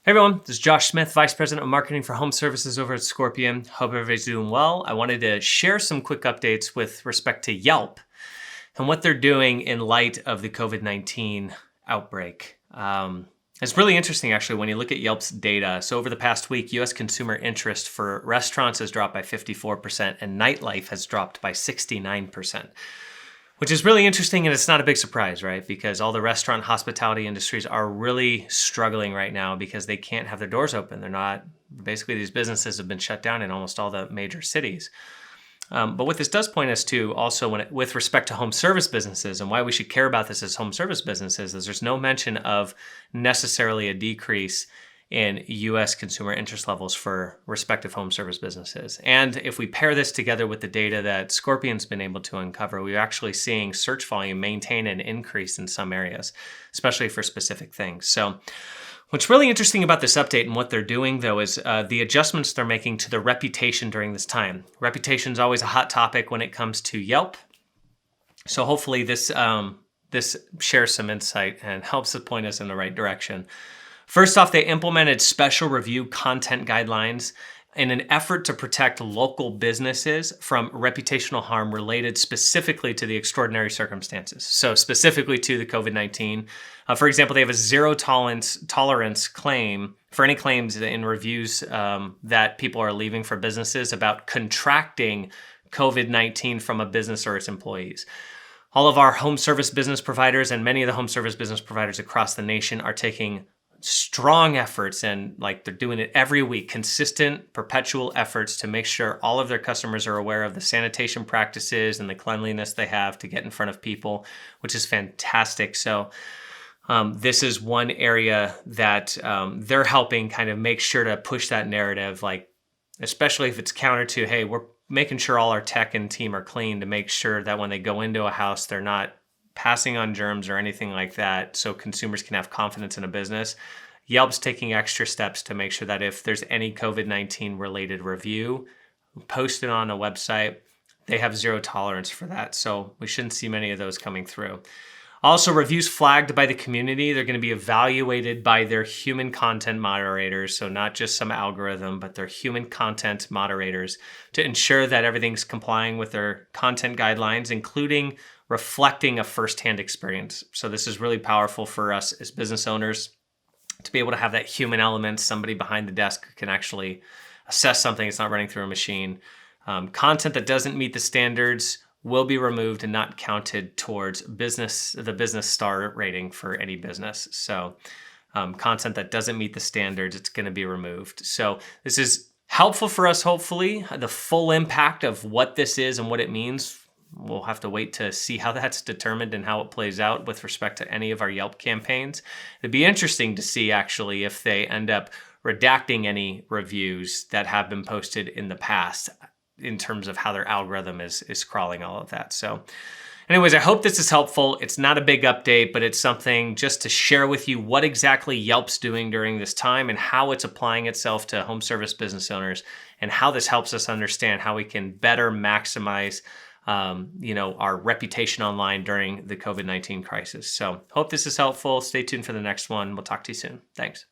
Hey everyone, this is Josh Smith, Vice President of Marketing for Home Services over at Scorpion. Hope everybody's doing well. I wanted to share some quick updates with respect to Yelp and what they're doing in light of the COVID-19 outbreak. It's really interesting, actually, when you look at Yelp's data. So over the past week, U.S. consumer interest for restaurants has dropped by 54% and nightlife has dropped by 69%. Which is really interesting, and it's not a big surprise, right? Because all the restaurant and hospitality industries are really struggling right now because they can't have their doors open. Basically, these businesses have been shut down in almost all the major cities. But what this does point us to also with respect to home service businesses and why we should care about this as home service businesses is there's no mention of necessarily a decrease in U.S. consumer interest levels for respective home service businesses. And if we pair this together with the data that Scorpion's been able to uncover, we're actually seeing search volume maintain an increase in some areas, especially for specific things. So what's really interesting about this update and what they're doing, though, is the adjustments they're making to the reputation during this time. Reputation is always a hot topic when it comes to Yelp. So hopefully this shares some insight and helps to point us in the right direction. First off, they implemented special review content guidelines in an effort to protect local businesses from reputational harm related specifically to the extraordinary circumstances. So specifically to the COVID-19. For example, they have a zero tolerance claim for any claims in reviews that people are leaving for businesses about contracting COVID-19 from a business or its employees. All of our home service business providers and many of the home service business providers across the nation are taking strong efforts, and they're doing it every week, consistent, perpetual efforts to make sure all of their customers are aware of the sanitation practices and the cleanliness they have to get in front of people, which is fantastic. So this is one area that they're helping kind of make sure to push that narrative, especially if it's counter to, hey, we're making sure all our tech and team are clean to make sure that when they go into a house, they're not passing on germs or anything like that, so consumers can have confidence in a business. Yelp's taking extra steps to make sure that if there's any COVID-19 related review posted on a website, they have zero tolerance for that. So we shouldn't see many of those coming through. Also, reviews flagged by the community, they're going to be evaluated by their human content moderators. So not just some algorithm, but their human content moderators to ensure that everything's complying with their content guidelines, including reflecting a firsthand experience. So this is really powerful for us as business owners to be able to have that human element, somebody behind the desk who can actually assess something. It's not running through a machine. Content that doesn't meet the standards will be removed and not counted towards the business star rating for any business. So content that doesn't meet the standards, it's going to be removed. So this is helpful for us, hopefully. The full impact of what this is and what it means, we'll have to wait to see how that's determined and how it plays out with respect to any of our Yelp campaigns. It'd be interesting to see, actually, if they end up redacting any reviews that have been posted in the past in terms of how their algorithm is crawling all of that. So anyways, I hope this is helpful. It's not a big update, but it's something just to share with you what exactly Yelp's doing during this time and how it's applying itself to home service business owners and how this helps us understand how we can better maximize our reputation online during the COVID-19 crisis. So hope this is helpful. Stay tuned for the next one. We'll talk to you soon. Thanks.